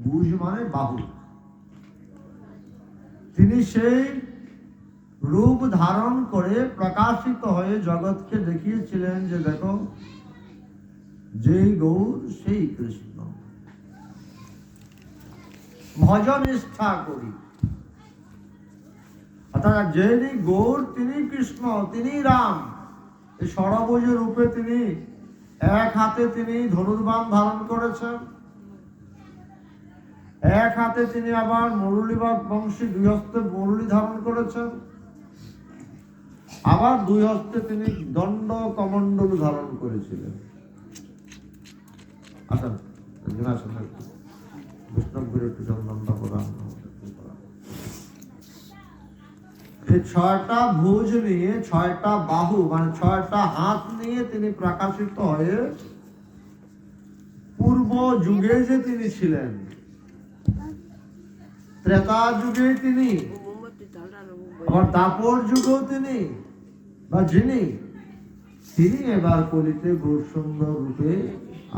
ভুজ মানে বাহু। তিনি সেই রূপ ধারণ করে প্রকাশিত হয়ে জগৎকে দেখিয়েছিলেন যে দেখো, যেই গৌর সেই কৃষ্ণ, ভজ নিষ্ঠা করি। অর্থাৎ যিনি গৌর তিনি কৃষ্ণ, তিনি রাম। এই ষড়ভুজ রূপে তিনি এক হাতে তিনি ধনুর্বাণ ধারণ করেছেন, এক হাতে তিনি আবার মুরলীবাদ বংশী, দুই হস্তে মুরলী ধারণ করেছেন, আবার দুই হস্তে তিনি দণ্ড কমণ্ডল ধারণ করেছিলেন। আচ্ছা, বিষ্ণুপুর একটু চন্দনটা প্রদান। এই 6টা ভুজ নিয়ে, 6টা বাহু মানে 6টা হাত নিয়ে তিনি প্রকাশিত হয়ে পূর্ব যুগে যে তিনি ছিলেন, ত্রেতা যুগে তিনি, আবার দাপর যুগেও তিনি বা যিনি, তিনি এবার কলিতে গৌরসুন্দর রূপে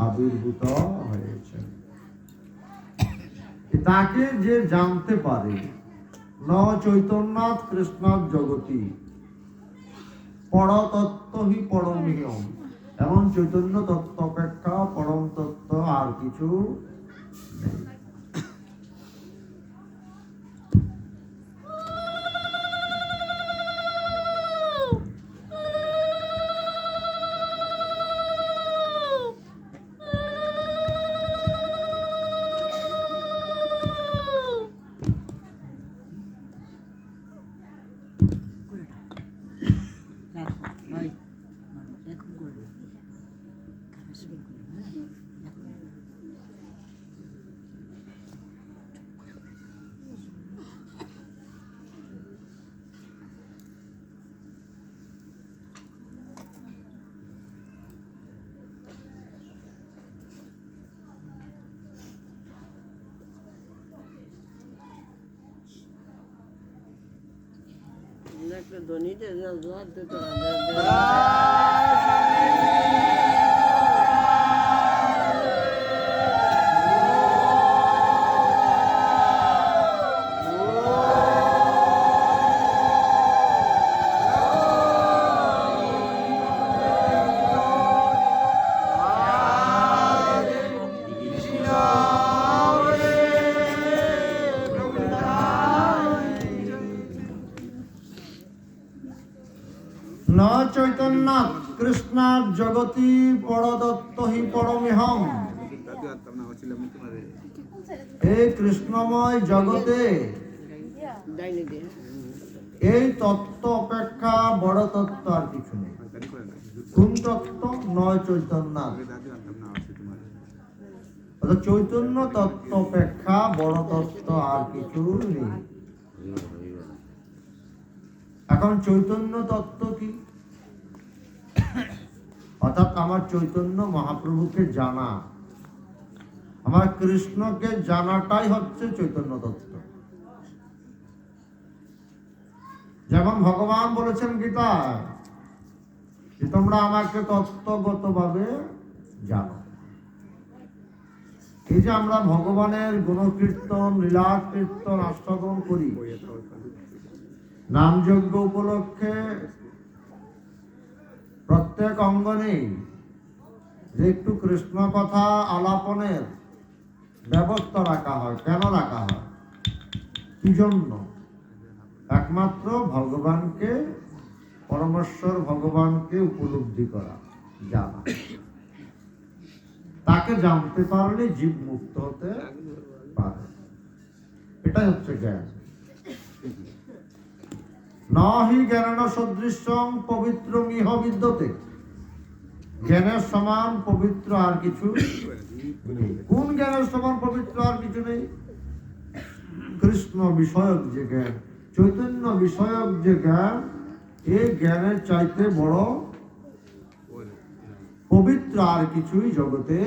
আবির্ভূত হয়েছেন। তাকে যে জানতে পারে, ন চৈতন্যাৎ কৃষ্ণাৎ জগতি পরতত্ত্ব হি পরমিয়ম, এমন চৈতন্য তত্ত্ব অপেক্ষা পরম তত্ত্ব আর কিছু নেই। একটা ধনীতে জোয়ার দিতে ন চৈতন্যাৎ কৃষ্ণাৎ জগতি পরদত্ত হি পরমিহম। এই কৃষ্ণময় জগতে এই তত্ত্ব অপেক্ষা বড় তত্ত্ব আর কিছু নেই। কোন তত্ত্ব? নয় চৈতন্যাৎ। চৈতন্য তত্ত্ব অপেক্ষা বড় তত্ত্ব আর কিছু নেই। এখন চৈতন্য তত্ত্ব কি? অর্থাৎ আমার চৈতন্য মহাপ্রভুকে জানা, আমার কৃষ্ণকে জানাটাই হচ্ছে চৈতন্য তত্ত্ব। যেমন ভগবান বলেছেন গীতায় যে তোমরা আমাকে তত্ত্বগত ভাবে জানো। এই যে আমরা ভগবানের গুণকীর্তন, লীলা কীর্তন আস্বাদন করি, নামযজ্ঞ উপলক্ষে প্রত্যেক অঙ্গনে যে একটু কৃষ্ণ কথা আলাপনের ব্যবস্থা রাখা হয়। কেন রাখা হয়? কি জন্য? একমাত্র ভগবানকে, পরমেশ্বর ভগবানকে উপলব্ধি করা, জানা। তাকে জানতে পারলে জীব মুক্ত হতে পারে। এটাই হচ্ছে জ্ঞান। নাহি জ্ঞানেন সদৃশং পবিত্রং ইহ বিদ্যতে। জ্ঞানের সমান পবিত্র আর কিছু নেই। কোন জ্ঞানের সমান পবিত্র আর কিছু নেই? কৃষ্ণ বিষয়ক যে জ্ঞান, চৈতন্য বিষয়ক যে জ্ঞান, এই জ্ঞানের চাইতে বড় পবিত্র আর কিছুই জগতে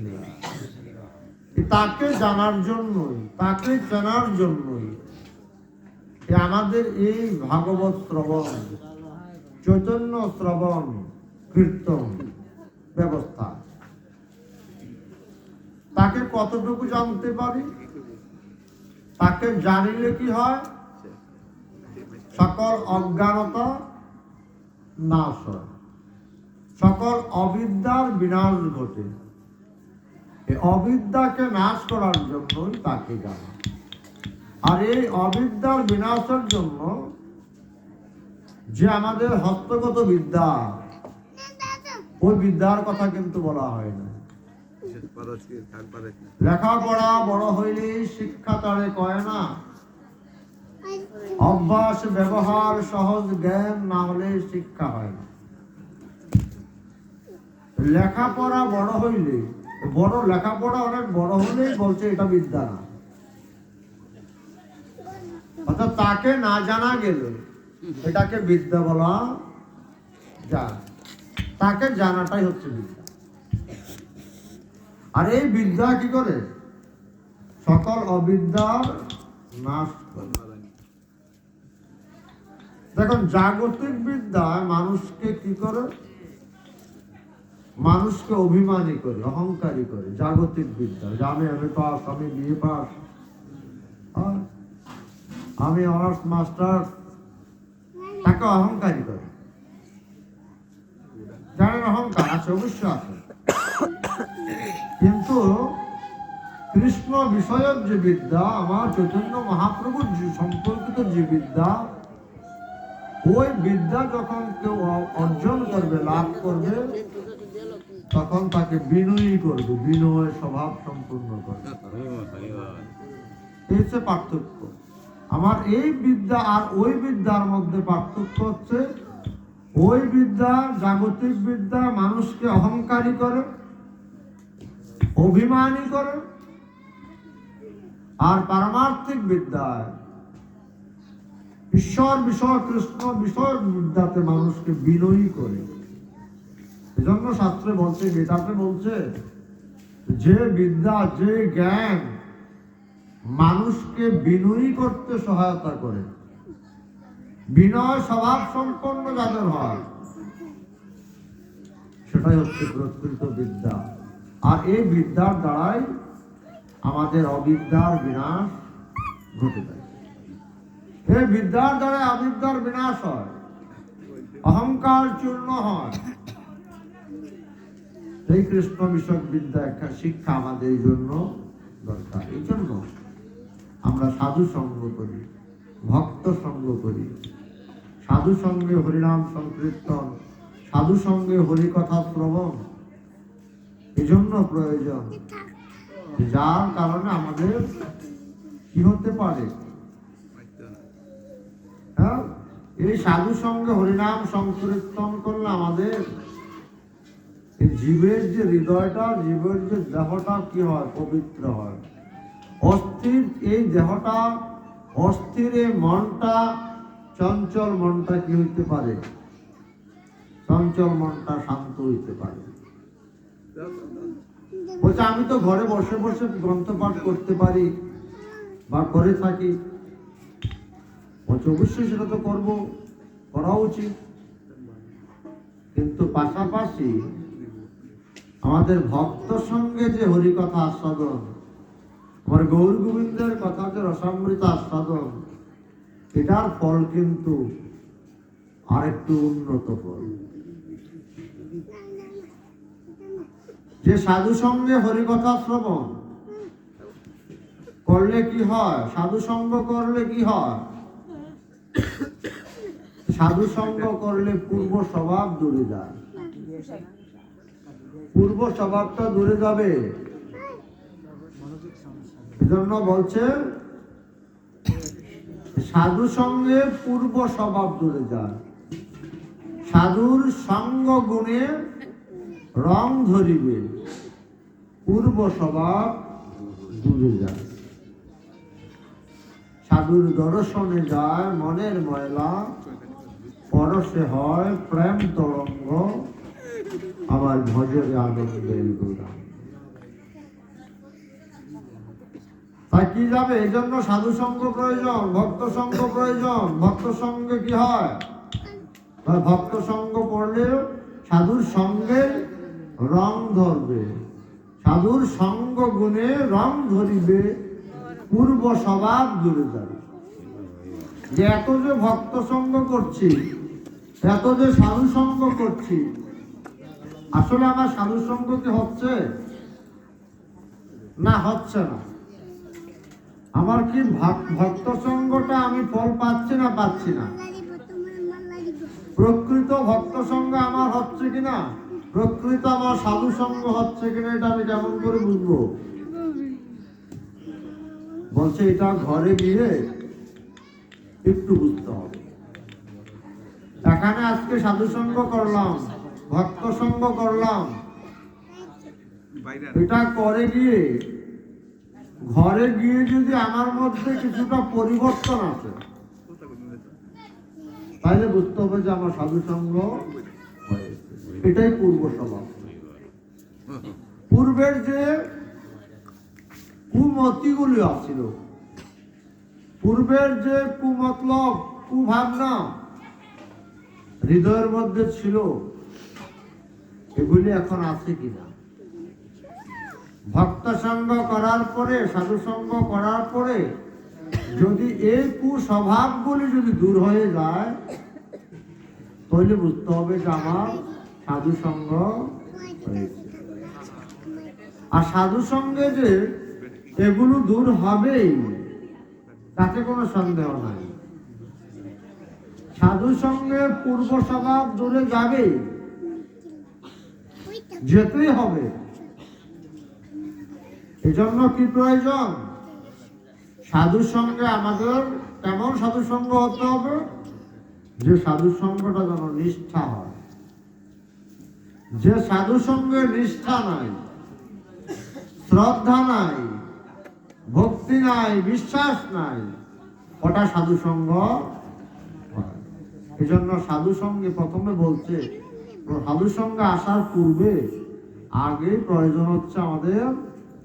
নেই। তাকে জানার জন্যই, তাকে জানার জন্যই আমাদের এই ভাগবত শ্রবণ, চৈতন্য শ্রবণ, কীর্তন ব্যবস্থা। তাকে কতটুকু জানতে পারি? তাকে জানিলে কি হয়? সকল অজ্ঞানতা নাশ হয়, সকল অবিদ্যার বিনাশ ঘটে। এই অবিদ্যাকে নাশ করার জন্যই তাকে জানা। আর এই অবিদ্যার বিনাশের জন্য যে আমাদের হস্তগত বিদ্যা, ওই বিদ্যার কথা কিন্তু বলা হয় না। লেখাপড়া বড় হইলে শিক্ষা তারে কয় না, অভ্যাস ব্যবহার সহজ জ্ঞান না হলে শিক্ষা হয় না। লেখাপড়া বড় হইলে, বড় লেখাপড়া অনেক বড় হলেই বলছে এটা বিদ্যা না। অর্থাৎ তাকে না জানা গেলে এটাকে বিদ্যা বলা যায়। তাকে জানাটাই হচ্ছে বিদ্যা। আর এই বিদ্যা কি করে? সকল অবিদ্যার নাশ করে। দেখুন, জাগতিক বিদ্যায় মানুষকে কি করে? মানুষকে অভিমানী করে, অহংকারী করে। জাগতিক বিদ্যা, যে আমি এমএ পাস, আমি বিএ পাস, আমি অনার্স মাস্টার, তাকে অহংকারী করে। জানেন, অহংকার আছে, অবশ্য আছে, কিন্তু কৃষ্ণ বিষয়ক যে বিদ্যা, আমার চৈতন্য মহাপ্রভুর সম্পর্কিত যে বিদ্যা, ওই বিদ্যা যখন কেউ অর্জন করবে, লাভ করবে, তখন তাকে বিনয়ী করবে, বিনয় স্বভাব সম্পূর্ণ করবে। এই হচ্ছে পার্থক্য। আমার এই বিদ্যা আর ওই বিদ্যার মধ্যে পার্থক্য হচ্ছে, ওই বিদ্যা, জাগতিক বিদ্যা, মানুষকে অহংকারী করে, অভিমানী করে। আর পারমার্থিক বিদ্যায়, ঈশ্বর বিষয়, কৃষ্ণ বিষয় বিদ্যাতে মানুষকে বিনয়ী করে। এজন্য শাস্ত্রে বলছে, গীতাতে বলছে, যে বিদ্যা, যে জ্ঞান মানুষকে বিনয়ী করতে সহায়তা করে, বিনয় স্বভাব সম্পন্ন যাদের হয়, সেটাই হচ্ছে প্রকৃত বিদ্যা। আর এই বিদ্যার দ্বারাই আমাদের অবিদ্যার বিনাশ ঘটে যায়। এই বিদ্যার দ্বারা অবিদ্যার বিনাশ হয়, অহংকার চূর্ণ হয়। এই কৃষ্ণ বিষয়ক বিদ্যা একটা শিক্ষা আমাদের এই জন্য দরকার। এই জন্য আমরা সাধু সঙ্গ করি, ভক্ত সঙ্গ করি, সাধু সঙ্গে হরিনাম সংকীর্তন, সাধু সঙ্গে হরিকথা শ্রবণ। এই জন্য প্রয়োজন, যার কারণে আমাদের কি হতে পারে? হ্যাঁ, এই সাধু সঙ্গে হরিনাম সংকীর্তন করলে আমাদের জীবের যে হৃদয়টা, জীবের যে দেহটা কি হয়? পবিত্র হয়। অস্থির এই দেহটা, অস্থির এই মনটা, চঞ্চল মনটা কি হইতে পারে? চঞ্চল মনটা শান্ত হইতে পারে। বলছে, আমি তো ঘরে বসে বসে গ্রন্থ পাঠ করতে পারি বা করে থাকি। বলছে, অবশ্যই সেটা তো করবো, করা উচিত, কিন্তু পাশাপাশি আমাদের ভক্ত সঙ্গে যে হরিকথা আস্বাদন, আমার গৌর গোবিন্দের কথা যে রসামৃত আস্বাদন, এটার ফল কিন্তু আরেকটু উন্নত ফল। যে সাধু সঙ্গে হরিকথা শ্রবণ করলে কি হয়? সাধু সঙ্গ করলে কি হয়? সাধু সঙ্গ করলে পূর্ব স্বভাব দূরে যায়। পূর্ব স্বভাবটা দূরে যাবে। এজন্য বলছে, সাধু সঙ্গে পূর্ব স্বভাব দূরে যায়। সাধুর সঙ্গ গুণে রং ধরিবে, পূর্ব স্বভাব দূরে যায়। সাধুর দর্শনে যায় মনের ময়লা, পরশে হয় প্রেম তরঙ্গ, আবার ভজরে আনন্দের গোড়া। তাই কি যাবে? এই জন্য সাধু সঙ্গ প্রয়োজন, ভক্ত সঙ্গ প্রয়োজন। ভক্ত সঙ্গে কি হয়? ভক্ত সঙ্গ পড়লে সাধুর সঙ্গে রং ধরবে, সাধুর সঙ্গ গুণে রং ধরিবে, পূর্ব স্বভাব দূরে যাবে। যে এত যে ভক্ত সঙ্গ করছি, এত যে সাধু সঙ্গ করছি, আসলে আমার সাধু সঙ্গ কি হচ্ছে না হচ্ছে না? আমার কি ভক্ত সঙ্গটা আমি ফল পাচ্ছি না পাচ্ছি না? প্রকৃত ভক্ত সঙ্গ আমার হচ্ছে কিনা, প্রকৃত আমার সাধু সঙ্গ হচ্ছে কিনা, এটা আমি কেমন করে বুঝবো? বলছে এটা ঘরে গিয়ে একটু বুঝতে হবে। এখানে আজকে সাধু সঙ্গ করলাম, ভক্ত সঙ্গ করলাম, এটা করে গিয়ে ঘরে গিয়ে যদি আমার মধ্যে কিছুটা পরিবর্তন আসে, তাহলে বুঝতে হবে যে আমার সাধু সঙ্গ হয়েছে। এটাই পূর্ব স্বভাব। পূর্বের যে কুমতিগুলি আছিল, পূর্বের যে কুমতলব, কুভাবনা হৃদয়ের মধ্যে ছিল, এগুলি এখন আছে কিনা? ভক্ত সঙ্গ করার পরে, সাধু সঙ্গ করার পরে যদি এই কুস্বভাবগুলি যদি দূর হয়ে যায়, তাহলে বুঝতে হবে যে আমার সাধু সঙ্গ হয়েছে। আর সাধু সঙ্গে যে এগুলো দূর হবেই, তাতে কোনো সন্দেহ নাই। সাধু সঙ্গে পূর্ব স্বভাব দূরে যাবে, যেতেই হবে। এজন্য কি প্রয়োজন? সাধু সঙ্গে আমাদের কেমন সাধু সঙ্গ হতে হবে? যে সাধু সঙ্গটা যেন নিষ্ঠা হয়। যে সাধু সঙ্গে নিষ্ঠা নাই, শ্রদ্ধা নাই, ভক্তি নাই, বিশ্বাস নাই, ওটা সাধু সঙ্গ। এই জন্য সাধু সঙ্গে প্রথমে বলছে, সাধু সঙ্গে আসার পূর্বে আগে প্রয়োজন হচ্ছে আমাদের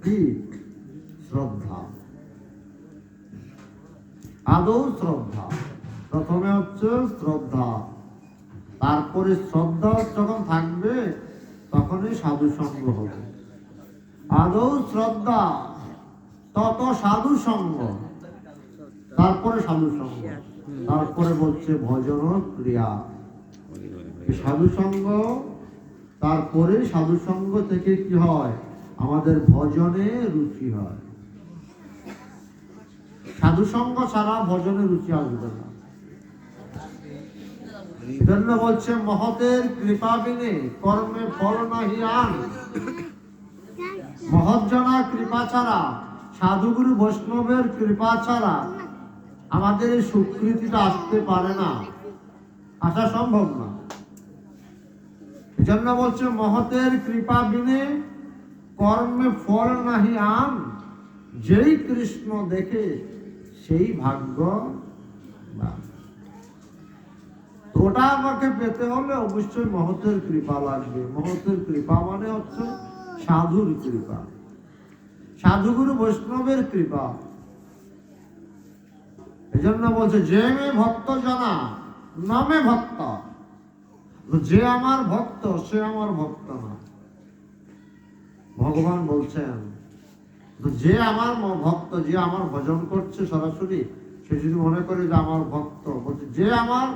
কি? শ্রদ্ধা। আদৌ শ্রদ্ধা। প্রথমে হচ্ছে শ্রদ্ধা, তারপরে শ্রদ্ধা যখন থাকবে তখনই সাধু সঙ্গ হবে। আদৌ শ্রদ্ধা, তত সাধু সঙ্গ, তারপরে সাধু সঙ্গ, তারপরে বলছে ভজন ক্রিয়া। সাধু সঙ্গ, তারপরে সাধু সঙ্গ থেকে কি হয়? আমাদের ভজনে রুচি হয়। সাধু সঙ্গ ছাড়া ভজনে রুচি আসবে না। এজন্য বলছে মহতের কৃপা বিনে কর্মে ফল নাহি আন। মহৎজনা কৃপা ছাড়া, সাধুগুরু বৈষ্ণবের কৃপা ছাড়া আমাদের এই স্বীকৃতিটা আসতে পারে না, আসা সম্ভব না। এজন্য বলছে মহতের কৃপা বিনে কর্মে ফল নাহি আন। যেই কৃষ্ণ দেখে সেই ভাগ্য। ওটা আমাকে পেতে হলে অবশ্যই মহতের কৃপা লাগবে। মহতের কৃপা মানে হচ্ছে সাধুর কৃপা, সাধুগুরু বৈষ্ণবের কৃপা। এজন্য বলছে যে মে ভক্ত জানা নামে ভক্ত। যে আমার ভক্ত সে আমার ভক্ত না। ভগবান বলছেন যে আমার ভক্ত, যে আমার ভজন করছে সরাসরি, সে যদি মনে করে যে আমার ভক্ত, বলছে যে আমার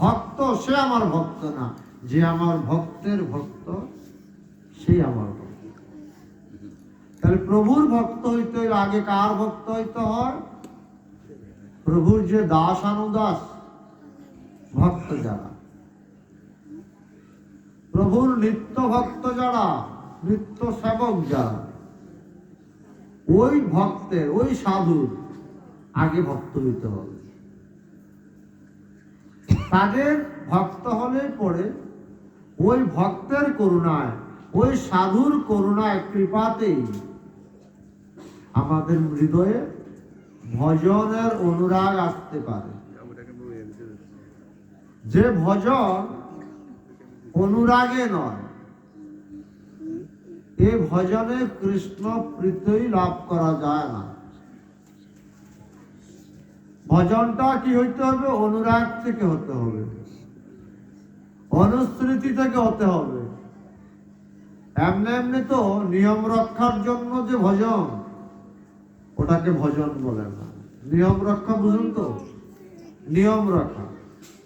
ভক্ত সে আমার ভক্ত না, যে আমার ভক্তের ভক্ত সে আমার ভক্ত। তাহলে প্রভুর ভক্ত হইতে হইলে আগে কার ভক্ত হইতে হয়? প্রভুর যে দাস অনুদাস ভক্ত যারা, প্রভুর নিত্য ভক্ত যারা, নিত্য সেবক যারা, ওই ভক্তের, ওই সাধুর আগে ভক্ত হইতে হবে। তাদের ভক্ত হলে পরে ওই ভক্তের করুণায়, ওই সাধুর করুণায়, কৃপাতেই আমাদের হৃদয়ে ভজনের অনুরাগ আসতে পারে। যে ভজন অনুরাগে নয়, এই ভজনে কৃষ্ণ প্রীতি লাভ করা যায় না। ভজনটা কি হইতে হবে? অনুরাগ থেকে হতে হবে, অনুস্মৃতি থেকে হতে হবে। এমনি এমনি তো নিয়ম রক্ষার জন্য যে ভজন, ওটাকে ভজন বলে না। নিয়ম রক্ষা বুঝুন তো, নিয়ম রক্ষা।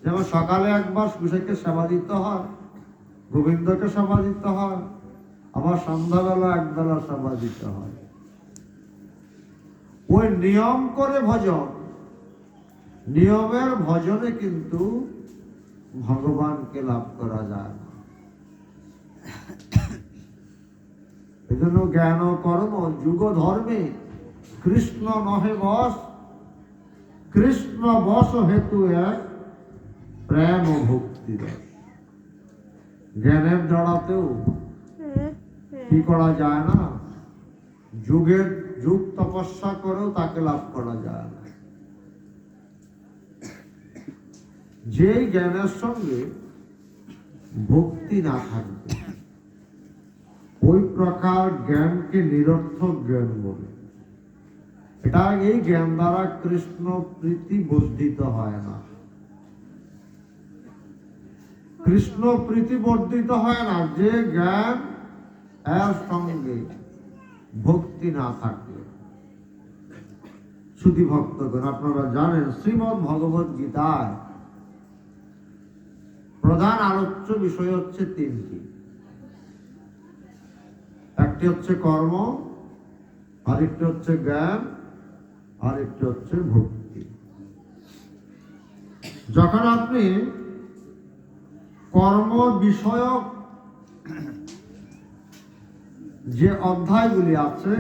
যেমন সকালে একবার সুশেখকে সেবা দিতে হয়, গোবিন্দকে সেবা দিতে হয়, আবার সন্ধ্যাবেলা একবেলা সেবা দিতে হয়। ওই নিয়ম করে ভজন, নিয়মের ভজনে কিন্তু ভগবানকে লাভ করা যায় না। এই জন্য জ্ঞান কর্ম যুগ ধর্মে কৃষ্ণ নহে বস, কৃষ্ণ বস হেতু এক প্রেম ও ভক্তি রস। জ্ঞানের দ্বারাতেও কি করা যায় না, যুগের যুগ তপস্যা করেও তাকে লাভ করা যায় না। যে জ্ঞানের সঙ্গে ভক্তি না থাকবে, ওই প্রকার জ্ঞানকে নিরর্থক জ্ঞান বলে। এটা এই জ্ঞান দ্বারা কৃষ্ণ প্রীতি বর্ধিত হয় না, কৃষ্ণ প্রীতি বর্ধিত হয় না যে জ্ঞান এর সঙ্গে ভক্তি না থাকলে। শ্রুতি ভক্তগণ, আপনারা জানেন শ্রীমদ্ ভগবত গীতায় প্রধান আলোচ্য বিষয় হচ্ছে তিনটি। একটি হচ্ছে কর্ম, আরেকটি হচ্ছে জ্ঞান, আরেকটি হচ্ছে ভক্তি। যখন আপনি কর্ম বিষয়ক যে অধ্যায়গুলি আছে,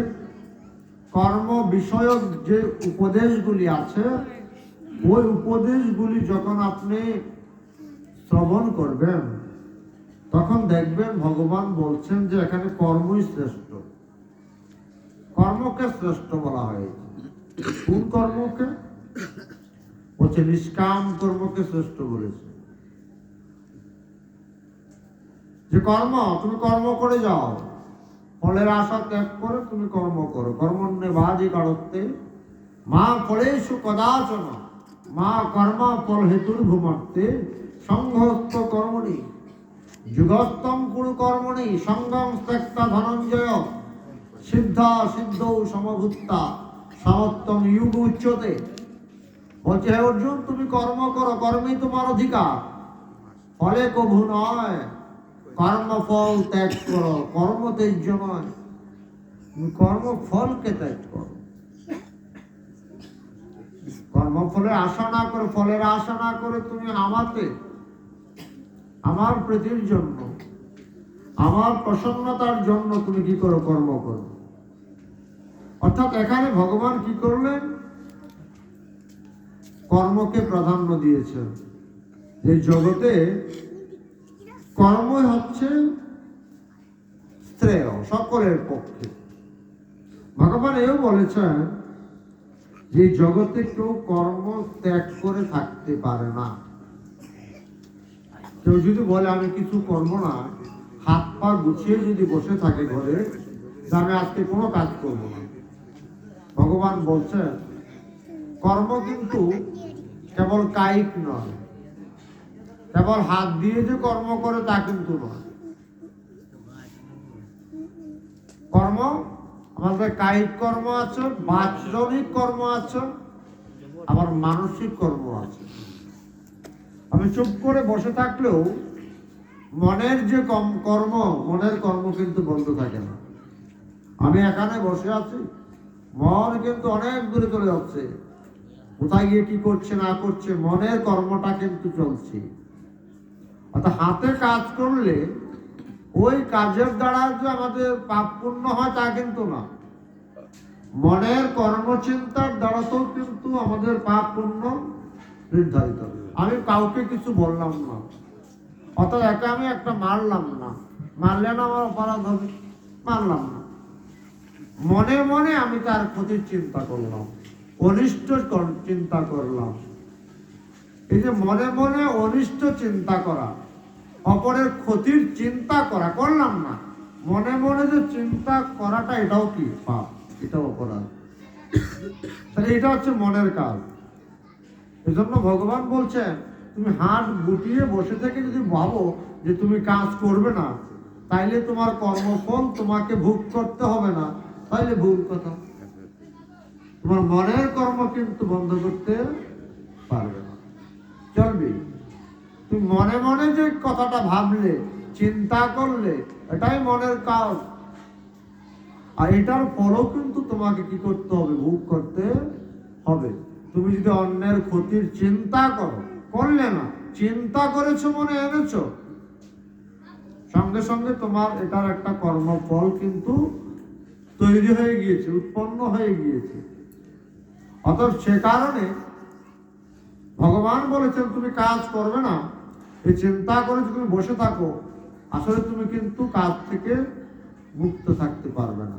কর্ম বিষয়ক যে উপদেশগুলি আছে, ওই উপদেশগুলি যখন আপনি শ্রবণ করবেন, তখন দেখবেন ভগবান বলছেন যে এখানে কর্মই শ্রেষ্ঠ। কর্মকে শ্রেষ্ঠ বলা হয়েছে। কোন কর্মকে? বলছে নিষ্কাম কর্মকে শ্রেষ্ঠ বলেছে। যে কর্ম, তুমি কর্ম করে যাও, ফলের আশা ত্যাগ করে তুমি কর্ম করো। কর্মণ্যে বাজি কারত্বে মা ফলেষু কদাচন মা কর্মা ফল হেতুর ভূমর্তে সংঘস্থ কর্মণি যুগস্তম কুরু কর্মণি সঙ্গম ত্যক্তা ধনঞ্জয় সিদ্ধা সিদ্ধৌ সমভূতা সমত্তম যুগ উচ্চতে। বলছে হে অর্জুন, তুমি কর্ম করো, কর্মই তোমার অধিকার, ফলে কভু নয়। কর্মফল ত্যাগ করো, কর্ম ত্যাজ্য নয়, তুমি কর্মফলকে ত্যাগ করো। কর্মফলের আশা না করে, ফলের আশা না করে তুমি আমাকে, আমার প্রীতির জন্য, আমার প্রসন্নতার জন্য তুমি কি করো? কর্ম করো। অর্থাৎ এখানে ভগবান কি করলেন? কর্মকে প্রাধান্য দিয়েছেন। এই জগতে কর্মই হচ্ছে শ্রেয় সকলের পক্ষে। ভগবান এও বলেছেন যে জগতে কেউ কর্ম ত্যাগ করে থাকতে পারে না। কেউ যদি বলে আমি কিছু করবো না, হাত পা গুছিয়ে যদি বসে থাকে ঘরে, আমি আজকে কোনো কাজ করব না, ভগবান বলছেন কর্ম কিন্তু কেবল কায়িক নয়, কেবল হাত দিয়ে যে কর্ম করে তা কিন্তু নয়। কর্ম আমাদের কায়িক কর্ম আছে, বাচনিক কর্ম আছে, আবার মানসিক কর্ম আছে। আমি চুপ করে বসে থাকলেও মনের যে কর্ম, মনের কর্ম কিন্তু বন্ধ থাকে না। আমি এখানে বসে আছি, মন কিন্তু অনেক দূরে চলে যাচ্ছে, কোথায় গিয়ে কি করছে না করছে, মনের কর্মটা কিন্তু চলছে। অর্থাৎ হাতে কাজ করলে ওই কাজের দ্বারা যে আমাদের পাপ পুণ্য হয় তা কিন্তু না, মনের কর্মচিন্তার দ্বারাতেও কিন্তু আমাদের পাপ পুণ্য নির্ধারিত। আমি কাউকে কিছু বললাম না, অর্থাৎ একা আমি একটা মারলাম না, মারলে না আমার অপরাধ হবে, মারলাম না, মনে মনে আমি তার ক্ষতির চিন্তা করলাম, অনিষ্ট চিন্তা করলাম। এই যে মনে মনে অনিষ্ট চিন্তা করা, অপরের ক্ষতির চিন্তা করা করলাম না, মনে মনে যে চিন্তা করাটা, এটাও কি পাপ, এটাও অপরাধ। তাহলে এটা হচ্ছে মনের কাজ। এই জন্য ভগবান বলছেন তুমি হাত গুটিয়ে বসে থেকে যদি ভাবো যে তুমি কাজ করবে না, তাইলে তোমার কর্মফল তোমাকে ভোগ করতে হবে না, তাইলে ভুল কথা। তোমার মনের কর্ম কিন্তু বন্ধ করতে পারবে না, চলবে। তুমি মনে মনে যে কথাটা ভাবলে, চিন্তা করলে, এটাই মনের কাজ। আর এটার ফলও কিন্তু তোমাকে কি করতে হবে, ভোগ করতে হবে। তুমি যদি অন্যের ক্ষতির চিন্তা করো, করলে না, চিন্তা করেছো, মনে এনেছো, সঙ্গে সঙ্গে তোমার এটার একটা কর্মফল কিন্তু তৈরি হয়ে গিয়েছে, উৎপন্ন হয়ে গিয়েছে। অতএব সে কারণে ভগবান বলেছেন তুমি কাজ করবে না, এই চিন্তা করে তুমি বসে থাকো, আসলে তুমি কিন্তু কাজ থেকে মুক্ত থাকতে পারবে না।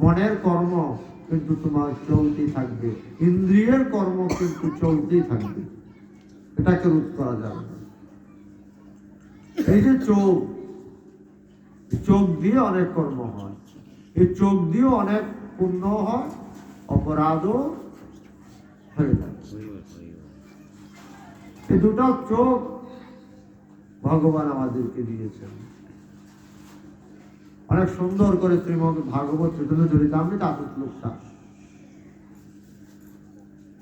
মনের কর্ম কিন্তু তোমার চলতেই থাকবে, ইন্দ্রিয়ের কর্ম কিন্তু চলতেই থাকবে, এটাকে রোধ করা যাবে না। এই যে চোখ, চোখ দিয়ে অনেক কর্ম হয়, এই চোখ দিয়ে অনেক পুণ্য হয়, অপরাধও হয়ে যায়। এই দুটো চোখ ভগবান আমাদেরকে দিয়েছেন। অনেক সুন্দর করে শ্রীমদ ভাগবত চৈতন্য চরিতামৃত আতুত লোকটা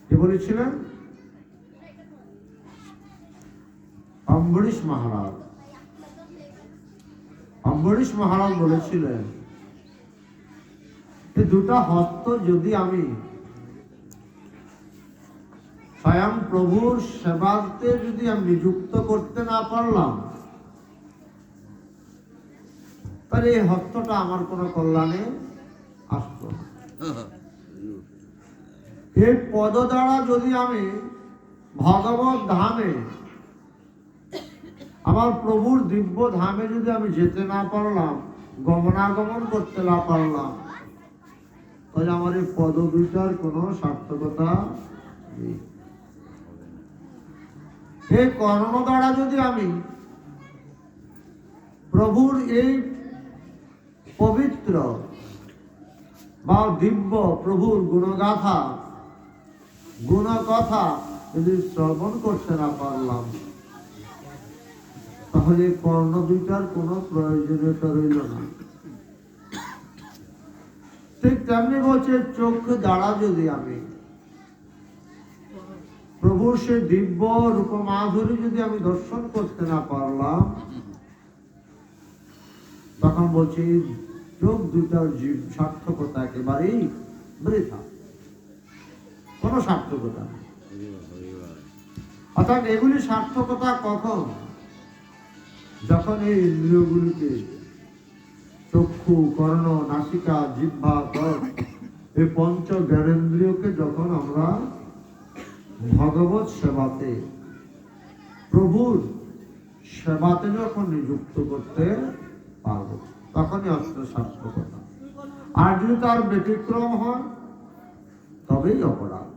কে বলেছিলেন? অম্বরীশ মহারাজ। অম্বরীশ মহারাজ বলেছিলেন, এই দুটা হস্ত যদি আমি স্বয়ং প্রভুর সেবাতে যদি আমি নিযুক্ত করতে না পারলাম, তাহলে এই হস্তটা আমার কোনো কল্যাণে আসতো না। এই পদ দ্বারা যদি আমি ভগবত ধামে, আমার প্রভুর দিব্য ধামে যদি আমি যেতে না পারলাম, গমনাগমন করতে না পারলাম, তাহলে আমার এই পদ দুইটার কোনো সার্থকতা নেই। এই কর্ম দ্বারা যদি আমি প্রভুর এই পবিত্র বা দিব্য প্রভুর গুণগাথা, গুণকথা যদি শ্রবণ করতে না পারলাম, তাহলে কর্ণ দুইটার কোনো প্রয়োজনীয়তা রইল না। ঠিক তেমনি বলছে, চোখ দ্বারা যদি আমি প্রভুর সে দিব্য রূপ মাধুরী যদি আমি দর্শন করতে না পারলাম, তখন বলছি চোখ দুটার জীব সার্থকতা একেবারেই বৃথা, কোনো সার্থকতা নেই। অর্থাৎ এগুলি সার্থকতা কখন? যখন এই ইন্দ্রিয়গুলিকে, চক্ষু, কর্ণ, নাসিকা, জিহ্বা, ত্বক, এই পঞ্চ জ্ঞানেন্দ্রিয়কে যখন আমরা ভগবত সেবাতে, প্রভুর সেবাতে যখন নিযুক্ত করতে পারবো, তখনই অস্ত্র সার্থকতা। আর যদি তার ব্যতিক্রম হয়, তবেই অপরাধ।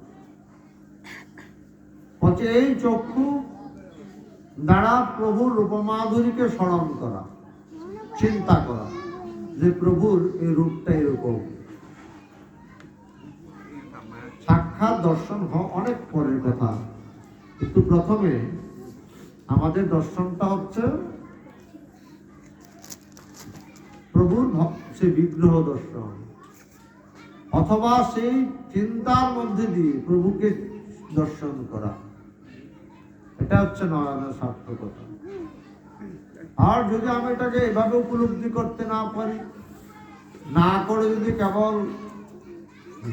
হচ্ছে এই চক্ষু দ্বারা প্রভুর রূপমাধুরীকে স্মরণ করা, চিন্তা করা যে প্রভুর এই রূপটা এরকম। সাক্ষাৎ দর্শন হওয়া অনেক পরের কথা, কিন্তু প্রথমে আমাদের দর্শনটা হচ্ছে প্রভুর সে বিগ্রহ দর্শন, অথবা সেই চিন্তার মধ্যে দিয়ে প্রভুকে দর্শন করা, এটা হচ্ছে নয়নের সার্থকতা। আর যদি আমি এটাকে এভাবে উপলব্ধি করতে না পারি, না করে যদি কেবল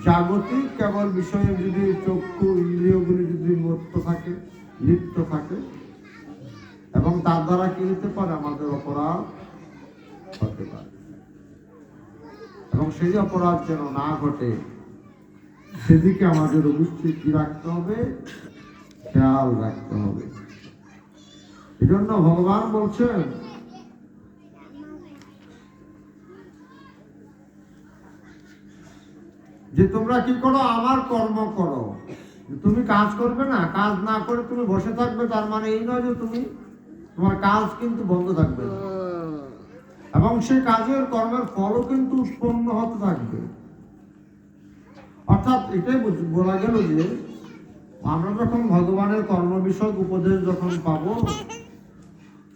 জাগতিক কেবল বিষয়ে যদি চক্ষু ইন্দ্রিয়গুলি যদি মত্ত থাকে, লিপ্ত থাকে, এবং তার দ্বারা কি হতে পারে, আমাদের অপরাধ হতে পারে। এবং সেই অপরাধ যেন না ঘটে, সেদিকে আমাদের অবশ্যই কি রাখতে হবে, খেয়াল রাখতে হবে। এই জন্য ভগবান বলছেন, যে তোমরা কি করো, আমার কর্ম করো। তুমি কাজ করবে না, কাজ না করে তুমি বসে থাকবে, তার মানে এই নয় যে তুমি, তোমার কাজ কিন্তু বন্ধ থাকবে না, এবং সেই কাজের কর্মের ফলও কিন্তু উৎপন্ন হতে থাকবে। অর্থাৎ এটাই বলা গেল যে আমরা যখন ভগবানের কর্ম বিষয়ক উপদেশ যখন পাবো,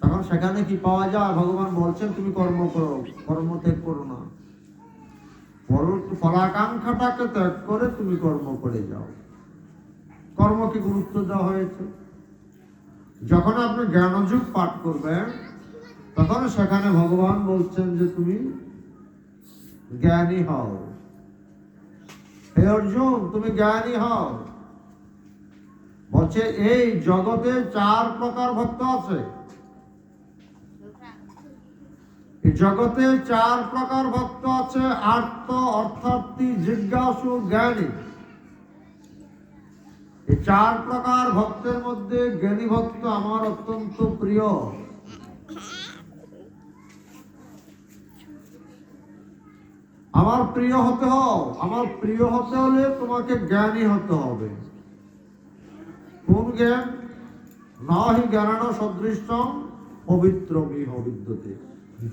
তখন সেখানে কি পাওয়া যায়? ভগবান বলছেন তুমি কর্ম করো, কর্ম ত্যাগ করো না, ফলাকাঙ্ক্ষাটাকে ত্যাগ করে তুমি কর্ম করে যাও। কর্মকে গুরুত্ব দেওয়া হয়েছে। যখন আপনি জ্ঞানযোগ পাঠ করবেন তখন সেখানে ভগবান বলছেন যে তুমি জ্ঞানী হও। হে অর্জুন, তুমি জ্ঞানী হও। বলছে এই জগতে 4 প্রকার ভক্ত আছে। এই জগতে 4 প্রকার ভক্ত আছে, আর্ত, অর্থার্থী, জিজ্ঞাসু, জ্ঞানী। এই 4 প্রকার ভক্তের মধ্যে জ্ঞানী ভক্ত আমার অত্যন্ত প্রিয়। আমার প্রিয় হতে হও। আমার প্রিয় হতে হলে তোমাকে জ্ঞানী হতে হবে। কোন জ্ঞান? নাহি জ্ঞানান সদৃশং পবিত্রমিহ বিদ্যতে।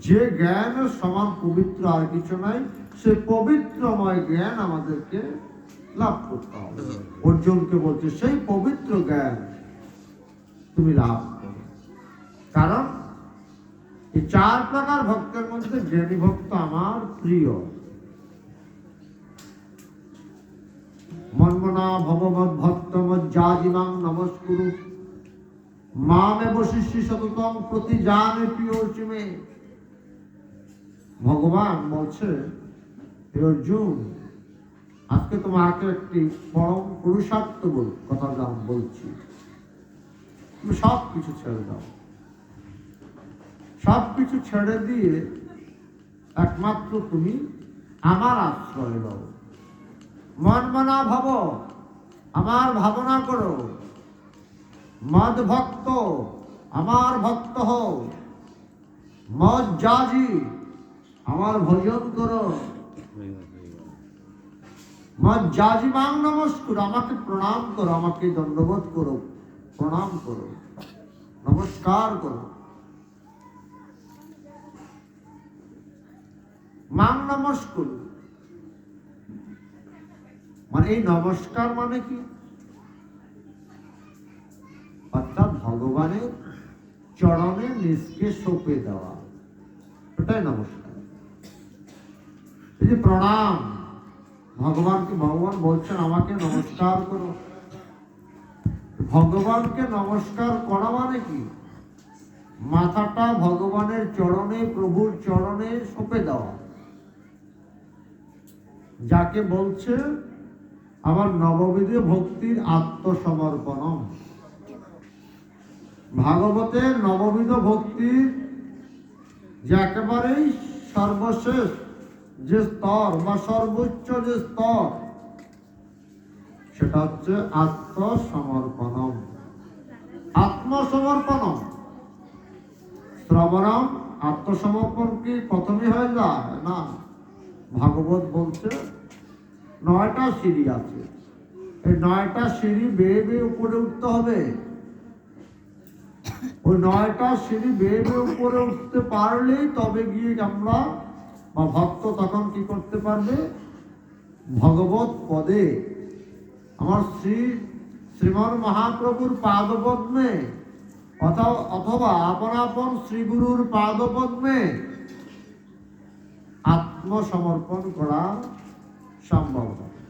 যে জ্ঞান সমান পবিত্র আর কিছু নাই, সে পবিত্রময় জ্ঞান আমাদেরকে লাভ করতে হবে। অর্জুনকে বলছে সেই পবিত্র জ্ঞান তুমি লাভ করো। কারণ এই 4 প্রকার ভক্তের মধ্যে জ্ঞানী ভক্ত আমার প্রিয়। মন্মনা ভগবৎ ভক্তমজ্জাজিমাং নমস্কুরু মামেব শিষ্যি সততং প্রতি জানে প্রিয়সি মে। ভগবান বলছে, হে অর্জুন, আজকে তোমাকে একটি পরম পুরুষার্থ কথা বলছি। তুমি সব কিছু ছেড়ে দাও। সব কিছু ছেড়ে দিয়ে একমাত্র তুমি আমার আশ্রয় দাও। মনমনা ভব, আমার ভাবনা করো। মদ ভক্ত, আমার ভক্ত হও। মদ জাজি, আমার ভজন করো। মদ জাজি মাং নমস্কুর, আমাকে প্রণাম করো, আমাকে দণ্ডবোধ করো, প্রণাম করো, নমস্কার করো। মাং নমস্কুর মানে এই নমস্কার মানে কি? অর্থাৎ ভগবানের চরণে নিজকে সঁপে দেওয়া, এটাই নমস্কার। এই যে প্রণাম, ভগবানকে ভগবান বলছেন আমাকে নমস্কার করো। ভগবানকে নমস্কার করা মানে কি? মাথাটা ভগবানের চরণে, প্রভুর চরণে সঁপে দেওয়া। যাকে বলছে আমার নববিধ ভক্তির আত্মসমর্পণম। ভাগবতের নববিধ ভক্তির যে একেবারেই সর্বশেষ যে স্তর বা সর্বোচ্চ যে স্তর, সেটা হচ্ছে আত্মসমর্পণম। আত্মসমর্পণম শ্রবণম। আত্মসমর্পণ কি প্রথমে হয়ে যায়? না, ভাগবত বলছে 9টা সিঁড়ি আছে। এই 9টা সিঁড়ি বেয়ে বেয়ে উপরে উঠতে হবে। ওই 9টা সিঁড়ি বেয়ে বেয়ে উপরে উঠতে পারলেই তবে গিয়ে আমরা বা ভক্ত তখন কি করতে পারবে? ভগবত পদে, আমার শ্রীমন মহাপ্রভুর পাদপদ্মে অথবা আপন আপন শ্রীগুরুর পাদপদ্মে আত্মসমর্পণ করা সম্ভব হবে।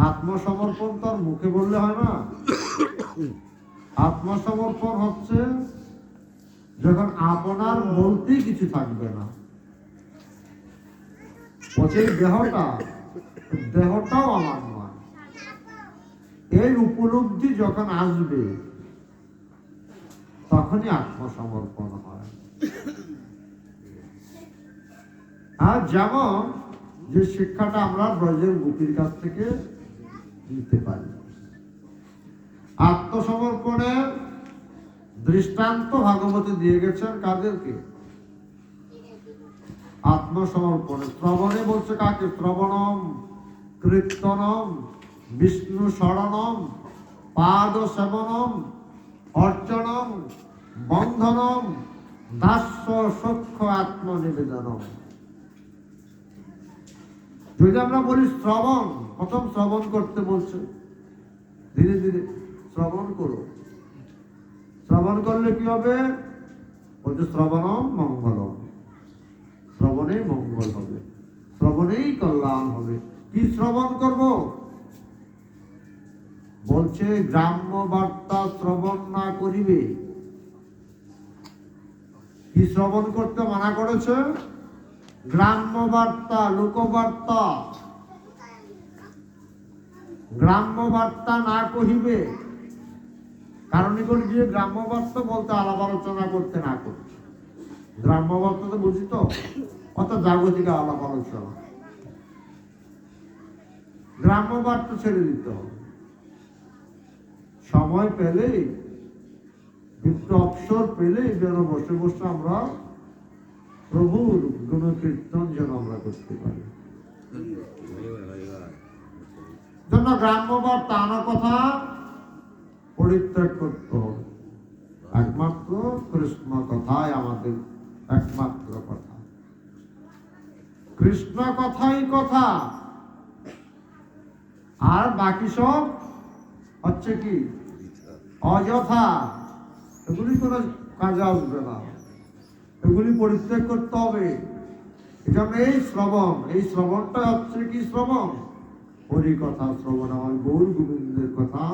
আত্মসমর্পণ তো আর মুখে বললে হয় না। আত্মসমর্পণ হচ্ছে যখন আপনার বলতেই কিছু থাকবে না। বলছে দেহটাও আমার নয়, এই উপলব্ধি যখন আসবে তখনই আত্মসমর্পণ হয়। আর যেমন যে শিক্ষাটা আমরা ব্রজের গোপীর কাছ থেকে নিতে পারি। আত্মসমর্পণের দৃষ্টান্ত ভাগবতে দিয়ে গেছেন কাদেরকে? আত্মসমর্পণে। শ্রবণে বলছে কাকে? শ্রবণম, কীর্তনম, বিষ্ণু শরণম, পাদ সেবনম, অর্চনম, বন্ধনম, দাস্য সখ্য আত্মনিবেদনম। যদি আমরা বলি শ্রবণ, প্রথম শ্রবণ করতে বলছে, ধীরে ধীরে শ্রবণ করো। শ্রবণ করলে কি হবে? বলছে শ্রবণম মঙ্গলম, শ্রবণে মঙ্গল হবে, শ্রবণেই কল্যাণ হবে। কি শ্রবণ করব? বলছে গ্রাম্য বার্তা শ্রবণ না করিবে। কি শ্রবণ করতে মানা করেছে? গ্রাম্য বার্তা, লোকবার্তা। গ্রাম্য বার্তা না কহিবে, কারণ এগুলো গিয়ে গ্রাম্য বার্তা বলতে আলাপ আলোচনা করতে না করছে। গ্রাম্য বার্তা তো বুঝি তো, অত জাগতিক আলাপ আলোচনা। গ্রাম্য বার্তা ছেড়ে দিতে হবে। সময় পেলে, একটু অবসর পেলে যেন বসে বসে আমরা প্রভুর গুণ কীর্তন যেন আমরা করতে পারি। জন্য গ্রাম্য বার্তা আনা কথা পরিত্যাগ করতে হবে। একমাত্র কৃষ্ণ কথাই আমাদের একমাত্র কথা। কৃষ্ণ কথাই কথা, আর বাকি সব হচ্ছে কি অযথা। এগুলি কোনো কাজে আসবে না, এগুলি পরিত্যাগ করতে হবে। এই জন্য এই শ্রবণ, এই শ্রবণটা হচ্ছে কি শ্রবণ? হরি কথা শ্রবণ, আমার গৌর গোবিন্দের কথা,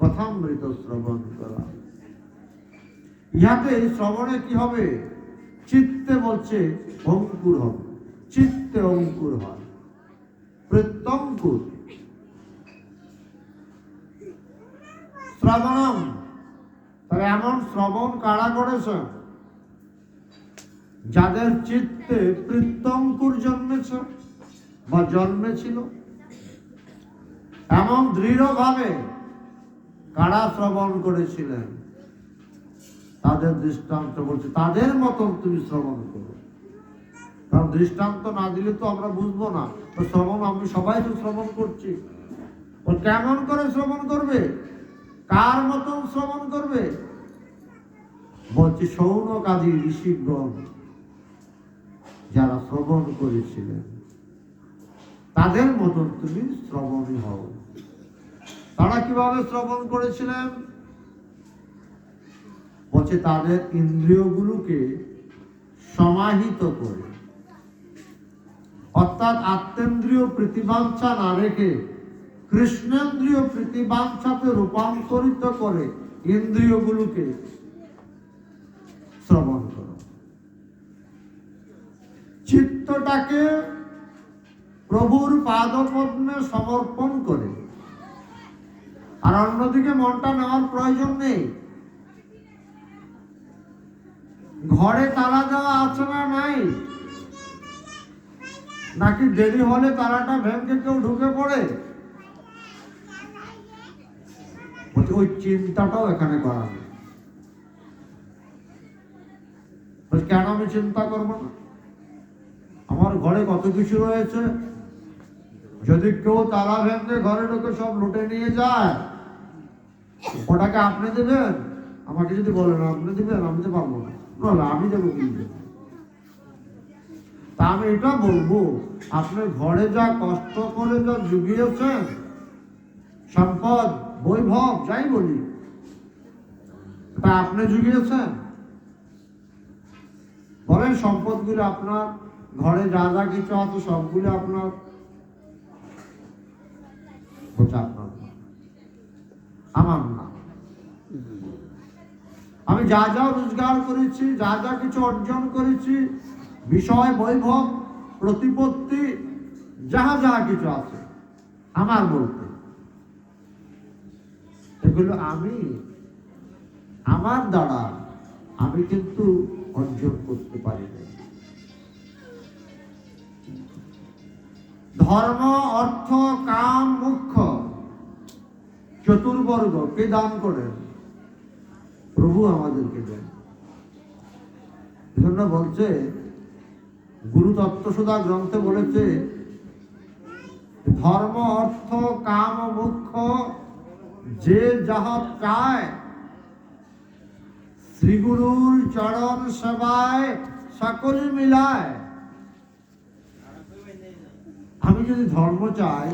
কথামৃত শ্রবণ করা। ইহাতে শ্রবণে কি হবে? চিত্তে বলছে অঙ্কুর হবে, চিত্তে অঙ্কুর হয়, প্রত্যঙ্কুর। শ্রবণম, তাহলে এমন শ্রবণ কারা করেছে? যাদের চিত্তে প্রত্যঙ্কুর জন্মেছে বা জন্মেছিল। এমন দৃঢ়ভাবে কারা শ্রবণ করেছিলেন? তাদের দৃষ্টান্ত বলছে, তাদের মতন তুমি শ্রবণ করো। কারণ দৃষ্টান্ত না দিলে তো আমরা বুঝবো না। তো শ্রবণ, আমি সবাই তো শ্রবণ করছি, ও কেমন করে শ্রবণ করবে? কার মতন শ্রবণ করবে? বলছে শৌনক আদি ঋষিগণ যারা শ্রবণ করেছিলেন তাদের মতন তুমি শ্রবণী হও। তারা কিভাবে শ্রবণ করেছিলেন? বলছে তাদের ইন্দ্রিয়গুলোকে সমাহিত করে, অর্থাৎ আত্মেন্দ্রিয় প্রীতিবাঞ্ছা না রেখে কৃষ্ণেন্দ্রিয় প্রীতিবাঞ্ছাতে রূপান্তরিত করে ইন্দ্রিয়গুলোকে শ্রবণ করো। চিত্তটাকে প্রভুর পাদপদ্মে সমর্পণ করে, আর অন্যদিকে মনটা নেওয়ার প্রয়োজন নেই। ঘরে তালা দেওয়া আছে না নাই? নাকি দেরি হলে তালাটা ভেঙে কেউ ঢুকে পড়ে? ওই চিন্তাটাও এখানে করা নেই। কেন আমি চিন্তা করবো না? আমার ঘরে কত কিছু রয়েছে, যদি কেউ তালা ভেঙে ঘরে ঢুকে সব লুটে নিয়ে যায়, ওটাকে আপনি দেবেন? আমাকে যদি বলেন আপনি দেবেন, আমি তো পারবো না। বলো আমি দেবো কি? তা আমি এটা বলবো, আপনি ঘরে যা কষ্ট করে যা জুগিয়েছেন, সম্পদ বৈভব যাই বলি, তা আপনি জুগিয়েছেন? বলেন সম্পদগুলো আপনার, ঘরে যা যা কিছু আছে সবগুলো আপনার? আপনার না, আমার না। আমি যা যা রোজগার করেছি, যা যা কিছু অর্জন করেছি, বিষয় বৈভব প্রতিপত্তি যাহা যাহা কিছু আছে আমার বলতে, এগুলো আমি আমার দ্বারা আমি কিন্তু অর্জন করতে পারি না। ধর্ম, অর্থ, কাম, মোক্ষ চতুর্বর্গ কে দান করেন? প্রভু আমাদেরকে দেন। এজন্য বলছে গুরু তত্ত্বসুধা গ্রন্থে বলেছে, ধর্ম, অর্থ, কাম, মোক্ষ যে যাহা চায়, শ্রী গুরুর চরণ সেবায় সকল মিলায়। আমি যদি ধর্ম চাই,